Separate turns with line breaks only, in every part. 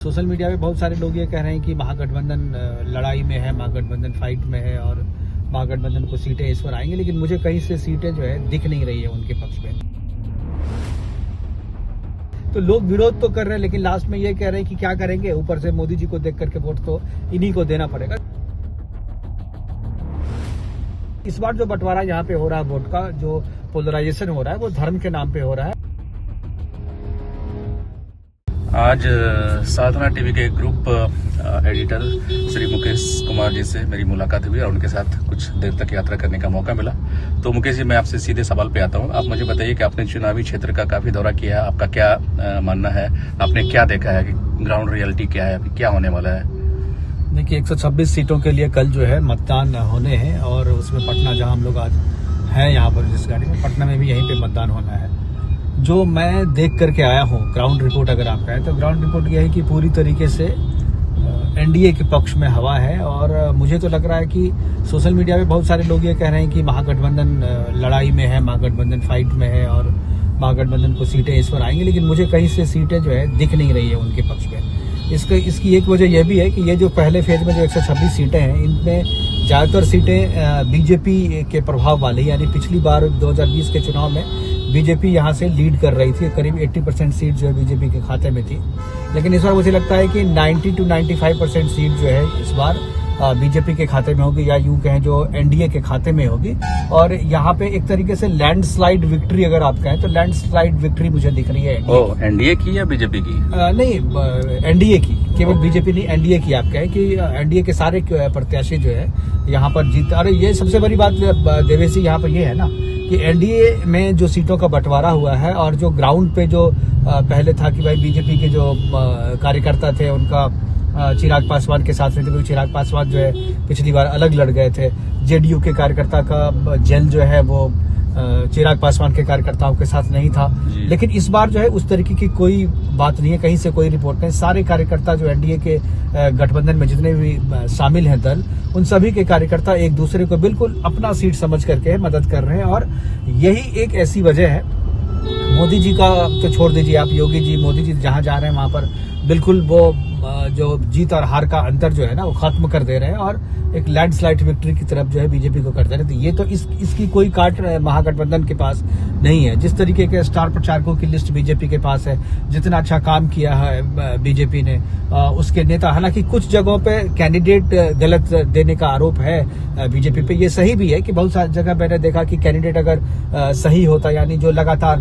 Social media पे बहुत सारे लोग ये कह रहे हैं कि महागठबंधन लड़ाई में है, महागठबंधन फाइट में है और महागठबंधन को सीटें इस पर आएंगी, लेकिन मुझे कहीं से सीटें जो है दिख नहीं रही है उनके पक्ष में। तो लोग विरोध तो कर रहे हैं, लेकिन लास्ट में ये कह रहे हैं कि क्या करेंगे, ऊपर से मोदी जी को देख करके वोट तो इन्हीं को देना पड़ेगा। इस बार जो बंटवारा यहाँ पे हो रहा है वोट का, जो पोलराइजेशन हो रहा है, वो धर्म के नाम पे हो रहा है।
आज साधना टीवी के ग्रुप एडिटर श्री मुकेश कुमार जी से मेरी मुलाकात हुई और उनके साथ कुछ देर तक यात्रा करने का मौका मिला। तो मुकेश जी, मैं आपसे सीधे सवाल पे आता हूं। आप मुझे बताइए कि आपने चुनावी क्षेत्र का काफी दौरा किया है, आपका क्या मानना है, आपने क्या देखा है कि ग्राउंड रियलिटी क्या है, अभी क्या होने वाला है?
देखिए, 126 सीटों के लिए कल जो है मतदान होने हैं और उसमें पटना, जहां हम लोग आज हैं यहाँ पर जिस गाड़ी में, पटना में भी यहीं पे मतदान होना है। जो मैं देख करके आया हूँ, ग्राउंड रिपोर्ट अगर आप कहें तो ग्राउंड रिपोर्ट यह है कि पूरी तरीके से एनडीए के पक्ष में हवा है। और मुझे तो लग रहा है कि सोशल मीडिया पे बहुत सारे लोग ये कह रहे हैं कि महागठबंधन लड़ाई में है, महागठबंधन फाइट में है और महागठबंधन को सीटें इस पर आएंगी, लेकिन मुझे कहीं से सीटें जो है दिख नहीं रही है उनके पक्ष में। इसकी एक वजह यह भी है कि ये जो पहले फेज में जो 126 सीटें हैं, इनमें ज़्यादातर सीटें बीजेपी के प्रभाव वाली, यानी पिछली बार 2020 के चुनाव में बीजेपी यहाँ से लीड कर रही थी, करीब 80% सीट जो है बीजेपी के खाते में थी। लेकिन इस बार मुझे लगता है कि 90 to 95% सीट जो है इस बार बीजेपी के खाते में होगी, या यूं कहें जो एनडीए के खाते में होगी। और यहाँ पे एक तरीके से लैंडस्लाइड विक्ट्री अगर आप कहें तो लैंडस्लाइड विक्ट्री मुझे दिख रही है।
एनडीए की या बीजेपी की?
नहीं, एनडीए की, केवल बीजेपी नहीं, एनडीए की। आप कहें कि एनडीए के सारे प्रत्याशी जो है यहाँ पर जीत। अरे ये सबसे बड़ी बात देवेश जी यहाँ पर ये है ना कि एनडीए में जो सीटों का बंटवारा हुआ है और जो ग्राउंड पे जो पहले था कि भाई बीजेपी के जो कार्यकर्ता थे उनका चिराग पासवान के साथ में थे, क्योंकि चिराग पासवान जो है पिछली बार अलग लड़ गए थे। जेडीयू के कार्यकर्ता का जेल जो है वो चिराग पासवान के कार्यकर्ताओं के साथ नहीं था। लेकिन इस बार जो है उस तरीके की कोई बात नहीं है, कहीं से कोई रिपोर्ट नहीं। सारे कार्यकर्ता जो एनडीए के गठबंधन में जितने भी शामिल हैं दल, उन सभी के कार्यकर्ता एक दूसरे को बिल्कुल अपना सीट समझ करके मदद कर रहे हैं। और यही एक ऐसी वजह है, मोदी जी का तो छोड़ दीजिए आप, योगी जी, मोदी जी जहां जा रहे हैं वहां पर बिल्कुल वो जो जीत और हार का अंतर जो है ना वो खत्म कर दे रहे हैं और एक लैंडस्लाइड विक्ट्री की तरफ जो है बीजेपी को कर दे रहे हैं। तो ये तो इसकी कोई काट महागठबंधन के पास नहीं है। जिस तरीके के स्टार प्रचारकों की लिस्ट बीजेपी के पास है, जितना अच्छा काम किया है बीजेपी ने, उसके नेता, हालांकि कुछ जगहों पे कैंडिडेट गलत देने का आरोप है बीजेपी पे। ये सही भी है कि बहुत सारी जगह मैंने देखा कि कैंडिडेट अगर सही होता, यानी जो लगातार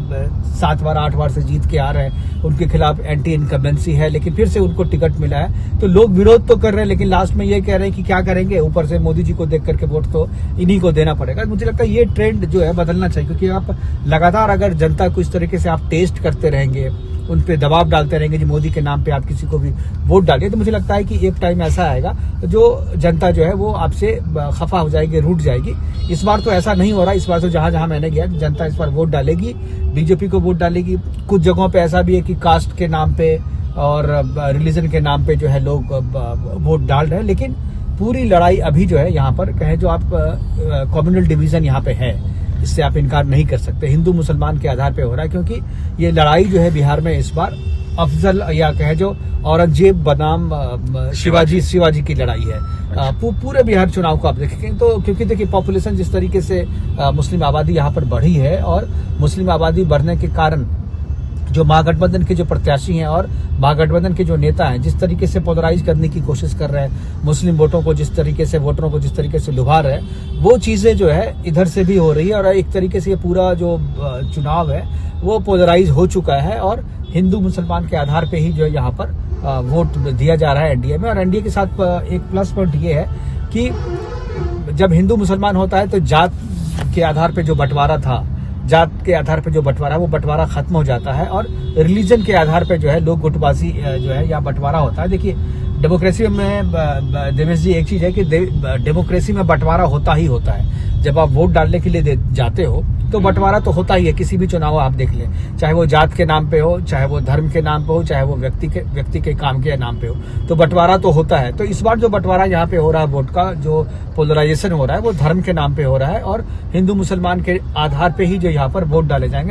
7 बार 8 बार से जीत के आ रहे हैं, उनके खिलाफ एंटी इनकम्बेंसी है, लेकिन फिर से उनको टिकट मिला है, तो लोग विरोध तो कर रहे हैं, लेकिन लास्ट में ये कह रहे हैं कि क्या करेंगे, ऊपर से मोदी जी को देख करके वोट तो इन्हीं को देना पड़ेगा। मुझे लगता है ये ट्रेंड जो है बदलना चाहिए, क्योंकि आप लगातार अगर जनता को इस तरीके से आप टेस्ट करते रहेंगे, उन पे दबाव डालते रहेंगे जी मोदी के नाम पे आप किसी को भी वोट डालिए, तो मुझे लगता है कि एक टाइम ऐसा आएगा जो जनता जो है वो आपसे खफा हो जाएगी, रूठ जाएगी। इस बार तो ऐसा नहीं हो रहा। इस बार तो जहां जहां मैंने गया, जनता इस बार वोट डालेगी, बीजेपी को वोट डालेगी। कुछ जगहों पे ऐसा भी है कि कास्ट के नाम पे और रिलीजन के नाम पे जो है लोग वोट डाल रहे हैं। लेकिन पूरी लड़ाई अभी जो है यहाँ पर कहें, जो आप कम्युनल डिवीजन यहाँ पे है, इससे आप इनकार नहीं कर सकते, हिंदू मुसलमान के आधार पे हो रहा है। क्योंकि ये लड़ाई जो है बिहार में इस बार अफजल या कहे जो औरंगजेब बनाम शिवाजी की लड़ाई है। पूरे बिहार चुनाव को आप देखेंगे तो, क्योंकि देखिए पॉपुलेशन जिस तरीके से मुस्लिम आबादी यहाँ पर बढ़ी है, और मुस्लिम आबादी बढ़ने के कारण जो महागठबंधन के जो प्रत्याशी हैं और महागठबंधन के जो नेता हैं, जिस तरीके से पोलराइज करने की कोशिश कर रहे हैं, मुस्लिम वोटों को जिस तरीके से, वोटरों को जिस तरीके से लुभा रहे हैं, वो चीजें जो है इधर से भी हो रही है। और एक तरीके से ये पूरा जो चुनाव है वो पोलराइज हो चुका है और हिंदू मुसलमान के आधार पे ही जो है यहाँ पर वोट दिया जा रहा है एनडीए में। और एनडीए के साथ एक प्लस पॉइंट ये है कि जब हिंदू मुसलमान होता है तो जात के आधार पे जो बंटवारा था, जात के आधार पे जो बंटवारा, वो बंटवारा खत्म हो जाता है। और रिलीजन के आधार पे जो है लोग गुटबाजी जो है या बंटवारा होता है। देखिए डेमोक्रेसी में देवेश जी एक चीज है कि डेमोक्रेसी में बंटवारा होता ही होता है। जब आप वोट डालने के लिए जाते हो तो बंटवारा तो होता ही है। किसी भी चुनाव आप देख लें, चाहे वो जात के नाम पे हो, चाहे वो धर्म के नाम पे हो, चाहे वो व्यक्ति के काम के नाम पे हो, तो बंटवारा तो होता है। तो इस बार जो बंटवारा यहाँ पे हो रहा है वोट का, जो पोलराइजेशन हो रहा है, वो धर्म के नाम पे हो रहा है और हिंदू मुसलमान के आधार पे ही जो यहाँ पर वोट डाले जाएंगे।